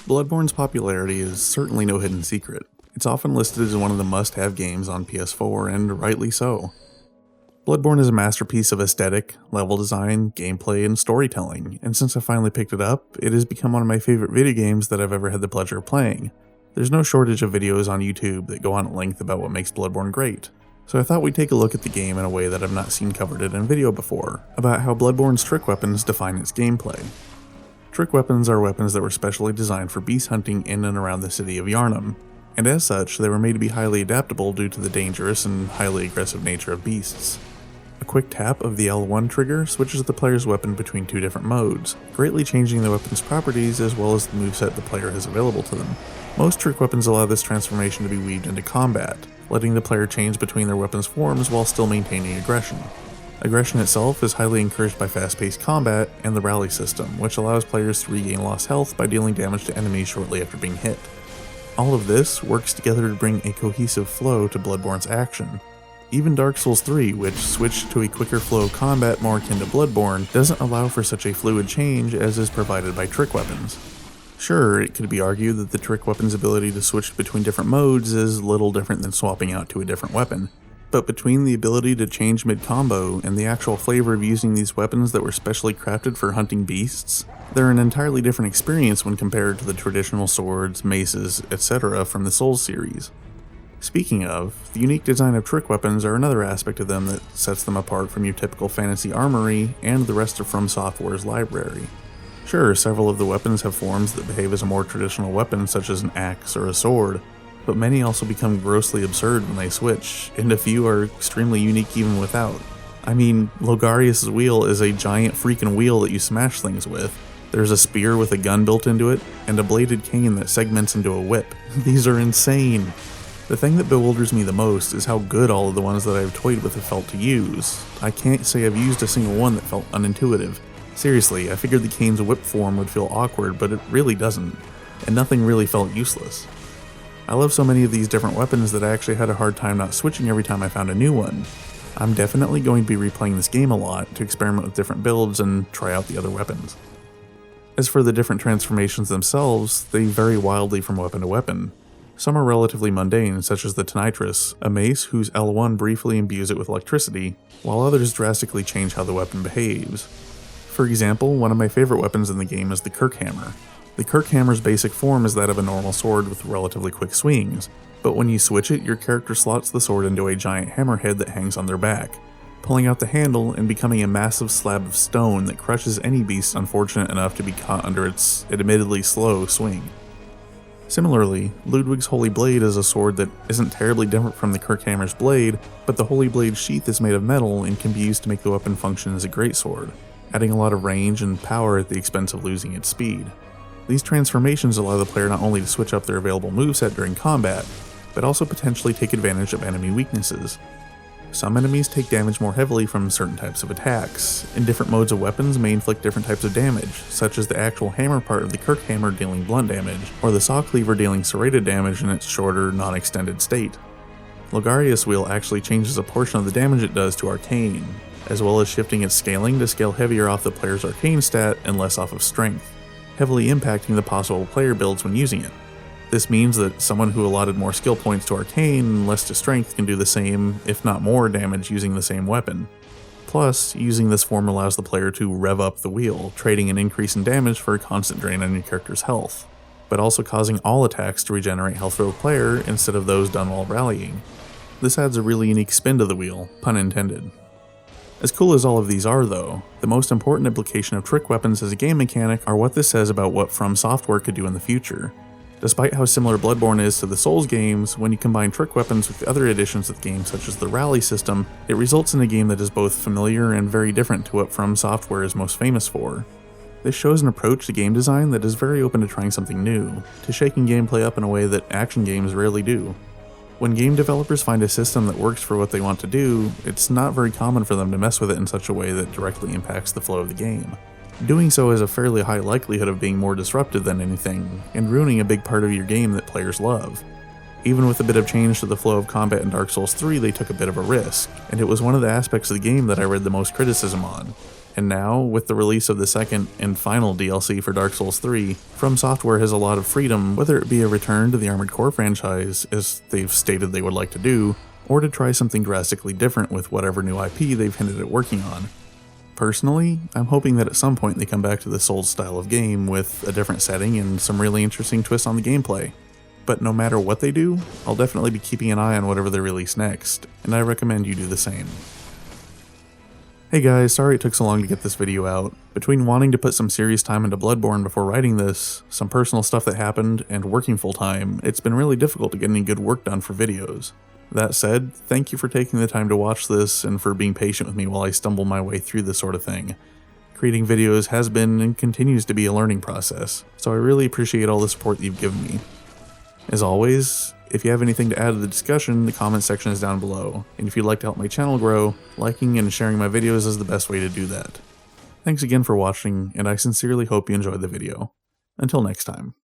Bloodborne's popularity is certainly no hidden secret. It's often listed as one of the must-have games on PS4, and rightly so. Bloodborne is a masterpiece of aesthetic, level design, gameplay, and storytelling, and since I finally picked it up, it has become one of my favorite video games that I've ever had the pleasure of playing. There's no shortage of videos on YouTube that go on at length about what makes Bloodborne great, so I thought we'd take a look at the game in a way that I've not seen covered in a video before, about how Bloodborne's trick weapons define its gameplay. Trick weapons are weapons that were specially designed for beast hunting in and around the city of Yharnam, and as such, they were made to be highly adaptable due to the dangerous and highly aggressive nature of beasts. A quick tap of the L1 trigger switches the player's weapon between two different modes, greatly changing the weapon's properties as well as the moveset the player has available to them. Most trick weapons allow this transformation to be weaved into combat, letting the player change between their weapons' forms while still maintaining aggression. Aggression itself is highly encouraged by fast-paced combat and the rally system, which allows players to regain lost health by dealing damage to enemies shortly after being hit. All of this works together to bring a cohesive flow to Bloodborne's action. Even Dark Souls 3, which switched to a quicker flow of combat more akin to Bloodborne, doesn't allow for such a fluid change as is provided by trick weapons. Sure, it could be argued that the trick weapon's ability to switch between different modes is little different than swapping out to a different weapon. But between the ability to change mid-combo and the actual flavor of using these weapons that were specially crafted for hunting beasts, they're an entirely different experience when compared to the traditional swords, maces, etc. from the Souls series. Speaking of, the unique design of trick weapons are another aspect of them that sets them apart from your typical fantasy armory and the rest of From Software's library. Sure, several of the weapons have forms that behave as a more traditional weapon such as an axe or a sword, but many also become grossly absurd when they switch, and a few are extremely unique even without. I mean, Logarius' wheel is a giant freaking wheel that you smash things with. There's a spear with a gun built into it, and a bladed cane that segments into a whip. These are insane. The thing that bewilders me the most is how good all of the ones that I've toyed with have felt to use. I can't say I've used a single one that felt unintuitive. Seriously, I figured the cane's whip form would feel awkward, but it really doesn't, and nothing really felt useless. I love so many of these different weapons that I actually had a hard time not switching every time I found a new one. I'm definitely going to be replaying this game a lot to experiment with different builds and try out the other weapons. As for the different transformations themselves, they vary wildly from weapon to weapon. Some are relatively mundane, such as the Tonitrus, a mace whose L1 briefly imbues it with electricity, while others drastically change how the weapon behaves. For example, one of my favorite weapons in the game is the Kirkhammer. The Kirkhammer's basic form is that of a normal sword with relatively quick swings, but when you switch it, your character slots the sword into a giant hammerhead that hangs on their back, pulling out the handle and becoming a massive slab of stone that crushes any beast unfortunate enough to be caught under its admittedly slow swing. Similarly, Ludwig's Holy Blade is a sword that isn't terribly different from the Kirkhammer's blade, but the Holy Blade's sheath is made of metal and can be used to make the weapon function as a greatsword, adding a lot of range and power at the expense of losing its speed. These transformations allow the player not only to switch up their available moveset during combat, but also potentially take advantage of enemy weaknesses. Some enemies take damage more heavily from certain types of attacks, and different modes of weapons may inflict different types of damage, such as the actual hammer part of the Kirkhammer dealing blunt damage, or the saw cleaver dealing serrated damage in its shorter, non-extended state. Logarius' wheel actually changes a portion of the damage it does to arcane, as well as shifting its scaling to scale heavier off the player's arcane stat and less off of strength, heavily impacting the possible player builds when using it. This means that someone who allotted more skill points to arcane and less to strength can do the same, if not more, damage using the same weapon. Plus, using this form allows the player to rev up the wheel, trading an increase in damage for a constant drain on your character's health, but also causing all attacks to regenerate health for the player instead of those done while rallying. This adds a really unique spin to the wheel, pun intended. As cool as all of these are though, the most important implication of trick weapons as a game mechanic are what this says about what From Software could do in the future. Despite how similar Bloodborne is to the Souls games, when you combine trick weapons with the other additions to the game such as the rally system, it results in a game that is both familiar and very different to what From Software is most famous for. This shows an approach to game design that is very open to trying something new, to shaking gameplay up in a way that action games rarely do. When game developers find a system that works for what they want to do, it's not very common for them to mess with it in such a way that directly impacts the flow of the game. Doing so has a fairly high likelihood of being more disruptive than anything, and ruining a big part of your game that players love. Even with a bit of change to the flow of combat in Dark Souls 3, they took a bit of a risk, and it was one of the aspects of the game that I read the most criticism on. And now, with the release of the second and final DLC for Dark Souls 3, From Software has a lot of freedom, whether it be a return to the Armored Core franchise, as they've stated they would like to do, or to try something drastically different with whatever new IP they've hinted at working on. Personally, I'm hoping that at some point they come back to the Souls style of game with a different setting and some really interesting twists on the gameplay. But no matter what they do, I'll definitely be keeping an eye on whatever they release next, and I recommend you do the same. Hey guys, sorry it took so long to get this video out. Between wanting to put some serious time into Bloodborne before writing this, some personal stuff that happened, and working full time, it's been really difficult to get any good work done for videos. That said, thank you for taking the time to watch this and for being patient with me while I stumble my way through this sort of thing. Creating videos has been and continues to be a learning process, so I really appreciate all the support that you've given me. As always, if you have anything to add to the discussion, the comment section is down below, and if you'd like to help my channel grow, liking and sharing my videos is the best way to do that. Thanks again for watching, and I sincerely hope you enjoyed the video. Until next time.